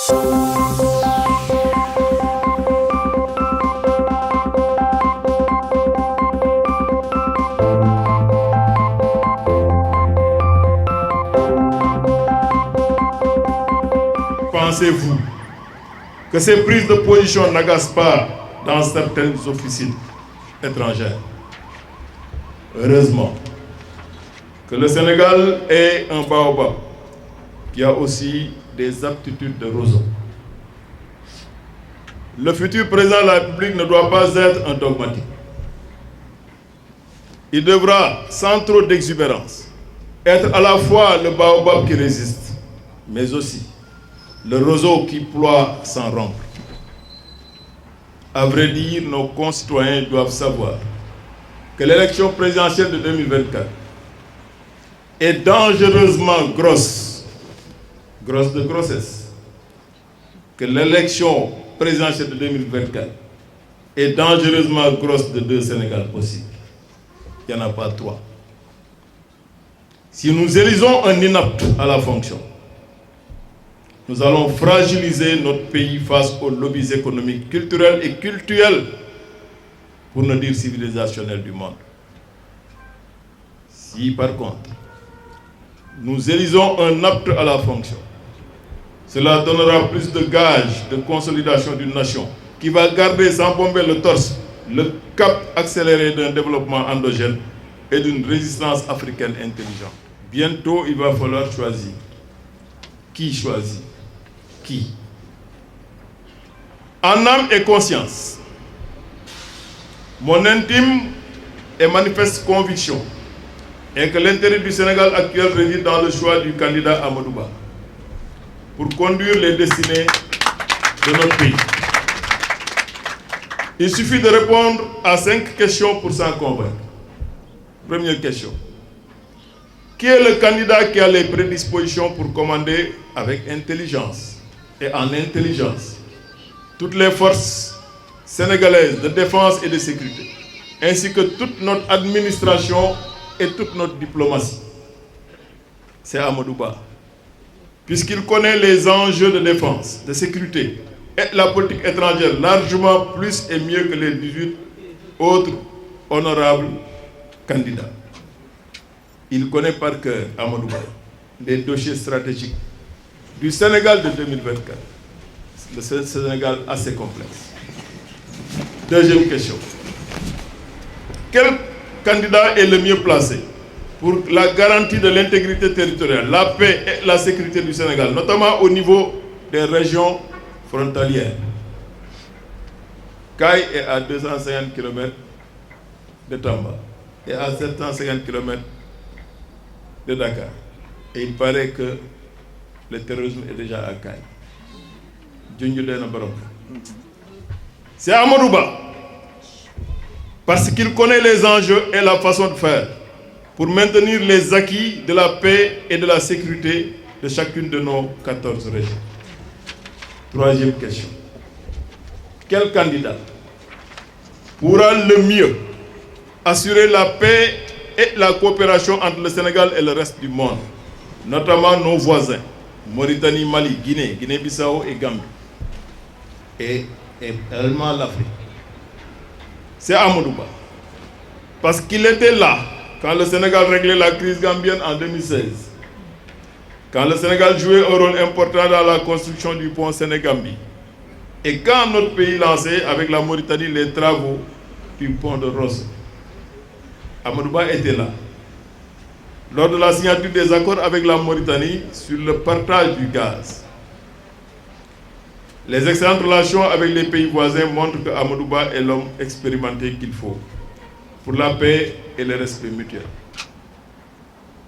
Pensez-vous que ces prises de position n'agacent pas dans certaines officines étrangères? Heureusement que le Sénégal est un baobab qui a aussi des aptitudes de roseau. Le futur président de la République ne doit pas être un dogmatique. Il devra, sans trop d'exubérance, être à la fois le baobab qui résiste, mais aussi le roseau qui ploie sans rompre. À vrai dire, nos concitoyens doivent savoir que l'élection présidentielle de 2024 est dangereusement grosse de grossesse. Que l'élection présidentielle de 2024 est dangereusement grosse de 2 Sénégal possibles. Il n'y en a pas 3. Si nous élisons un inapte à la fonction, nous allons fragiliser notre pays face aux lobbies économiques, culturels et cultuels, pour ne dire civilisationnels du monde. Si par contre, nous élisons un apte à la fonction, cela donnera plus de gages de consolidation d'une nation qui va garder sans bomber le torse le cap accéléré d'un développement endogène et d'une résistance africaine intelligente. Bientôt, il va falloir choisir. Qui choisit? Qui? En âme et conscience, mon intime et manifeste conviction est que l'intérêt du Sénégal actuel réside dans le choix du candidat Amadou Ba pour conduire les destinées de notre pays. Il suffit de répondre à 5 questions pour s'en convaincre. Première question. Qui est le candidat qui a les prédispositions pour commander avec intelligence et en intelligence toutes les forces sénégalaises de défense et de sécurité, ainsi que toute notre administration et toute notre diplomatie? C'est Amadou Ba. Puisqu'il connaît les enjeux de défense, de sécurité et la politique étrangère largement plus et mieux que les 18 autres honorables candidats. Il connaît par cœur, Amadou Ba, les dossiers stratégiques du Sénégal de 2024. Le Sénégal assez complexe. Deuxième question. Quel candidat est le mieux placé pour la garantie de l'intégrité territoriale, la paix et la sécurité du Sénégal, notamment au niveau des régions frontalières? Kaye est à 250 km de Tamba et à 750 km de Dakar. Et il paraît que le terrorisme est déjà à Kaye. C'est Amadou Ba, parce qu'il connaît les enjeux et la façon de faire pour maintenir les acquis de la paix et de la sécurité de chacune de nos 14 régions. Troisième question. Quel candidat pourra le mieux assurer la paix et la coopération entre le Sénégal et le reste du monde, notamment nos voisins, Mauritanie, Mali, Guinée, Guinée-Bissau et Gambie, et également l'Afrique? C'est Amadou Ba, parce qu'il était là quand le Sénégal réglait la crise gambienne en 2016, quand le Sénégal jouait un rôle important dans la construction du pont Sénégambie, et quand notre pays lançait avec la Mauritanie les travaux du pont de Rosso. Amadou Ba était là. Lors de la signature des accords avec la Mauritanie sur le partage du gaz. Les excellentes relations avec les pays voisins montrent que Amadou Ba est l'homme expérimenté qu'il faut pour la paix et le respect mutuel.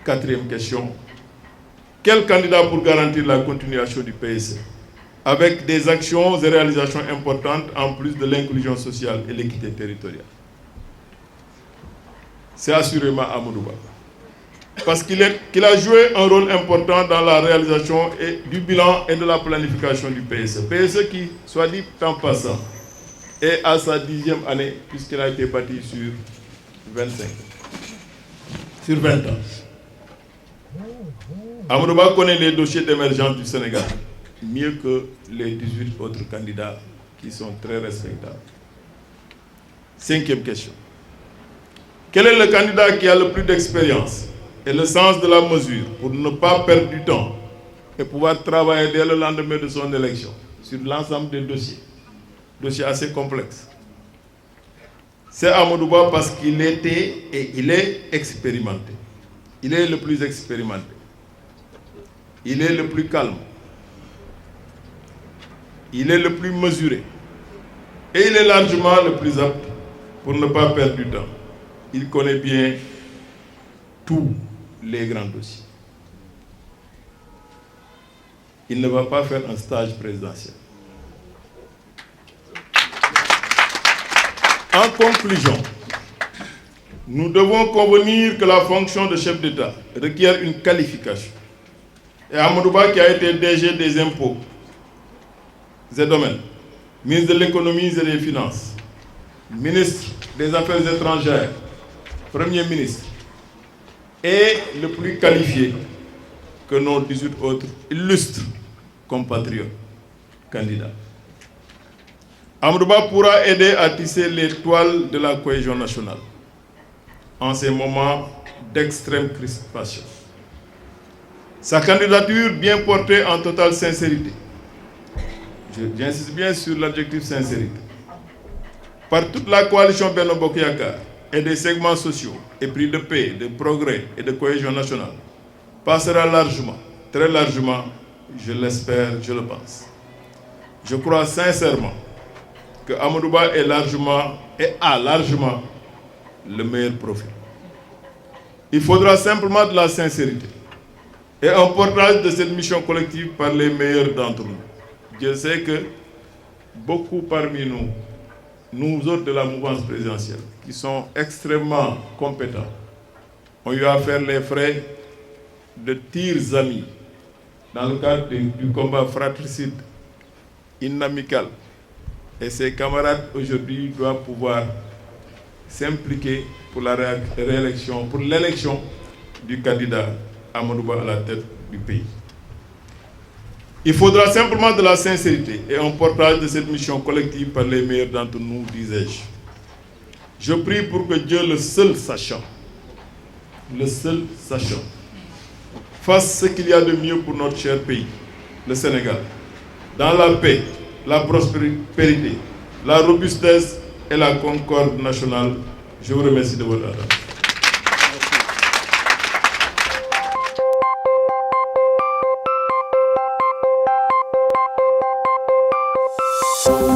Quatrième question. Quel candidat pour garantir la continuation du PSE avec des actions et réalisations importantes en plus de l'inclusion sociale et l'équité territoriale? C'est assurément Amadou Ba. Parce qu'il a joué un rôle important dans la réalisation du bilan et de la planification du PSE. PSE qui, soit dit en passant, est à sa 10e année puisqu'il a été bâti sur 20 ans. Amadou Ba connaît les dossiers d'émergence du Sénégal, mieux que les 18 autres candidats qui sont très respectables. 5e question. Quel est le candidat qui a le plus d'expérience et le sens de la mesure pour ne pas perdre du temps et pouvoir travailler dès le lendemain de son élection sur l'ensemble des dossiers assez complexes? C'est Amadou Ba parce qu'il était et il est expérimenté. Il est le plus expérimenté. Il est le plus calme. Il est le plus mesuré. Et il est largement le plus apte pour ne pas perdre du temps. Il connaît bien tous les grands dossiers. Il ne va pas faire un stage présidentiel. En conclusion, nous devons convenir que la fonction de chef d'État requiert une qualification. Et Amadou Ba, qui a été DG des impôts et domaines, ministre de l'économie et des finances, ministre des Affaires étrangères, Premier ministre, est le plus qualifié que nos 18 autres illustres compatriotes candidats. Amadou Ba pourra aider à tisser les toiles de la cohésion nationale en ces moments d'extrême crispation. Sa candidature bien portée en totale sincérité, j'insiste bien sur l'adjectif sincérité, par toute la coalition Benno Bokk Yakaar et des segments sociaux épris de paix, de progrès et de cohésion nationale, passera largement, très largement, je l'espère, je le pense. Je crois sincèrement que Amadou Ba est largement et a largement le meilleur profil. Il faudra simplement de la sincérité et un portage de cette mission collective par les meilleurs d'entre nous. Je sais que beaucoup parmi nous, nous autres de la mouvance présidentielle, qui sont extrêmement compétents, ont eu à faire les frais de tirs amis dans le cadre du combat fratricide inamical. Et ces camarades aujourd'hui doivent pouvoir s'impliquer pour la réélection, pour l'élection du candidat Amadou Ba à la tête du pays. Il faudra simplement de la sincérité et un portage de cette mission collective par les meilleurs d'entre nous, disais-je. Je prie pour que Dieu, le seul sachant, fasse ce qu'il y a de mieux pour notre cher pays, le Sénégal, dans la paix, la prospérité, la robustesse et la concorde nationale. Je vous remercie de votre attention. Merci.